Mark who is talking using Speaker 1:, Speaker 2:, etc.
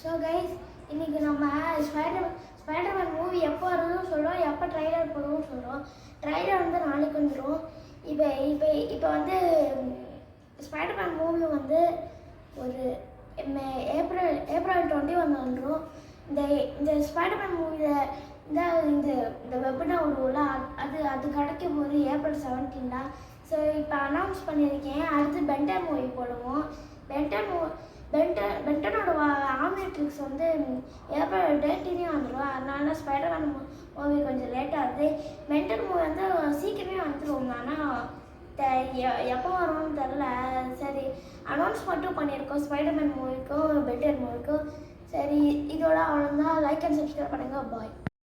Speaker 1: So guys, இன்றைக்கி நம்ம Spiderman movie எப்போ வருதுன்னு சொல்கிறோம், எப்போ ட்ரைலர் போடுவோம்னு சொல்கிறோம். ட்ரைலர் வந்து நாளைக்கு வந்துடும். இப்போ வந்து ஸ்பைடர்மேன் மூவி வந்து ஒரு ஏப்ரல் 21 வந்துடும். இந்த ஸ்பைடர்மேன் மூவியில் இந்த வெப்பனா வரும்ல, அது கிடைக்க போது ஏப்ரல் 17 தான். ஸோ இப்போ அனௌன்ஸ் பண்ணியிருக்கேன். அடுத்து பென்டன் மூவி போடுவோம். பென்டனோட ஆம்னிட்ரிக்ஸ் வந்து ஏப்ரல் 18 வந்துடும். அதனால ஸ்பைடர்மேன் மூவி கொஞ்சம் லேட்டாக இருக்குது. பென்டன் மூவி வந்து சீக்கிரமே வந்துடும். ஆனால் எப்போ வரும்னு தெரில. சரி, அனௌன்ஸ் மட்டும் பண்ணியிருக்கோம் ஸ்பைடர்மேன் மூவிக்கும் பென்டன் மூவிக்கும். சரி, இதோட அவ்வளோதான். லைக் அண்ட் சப்ஸ்கிரைப் பண்ணுங்கள். பாய்.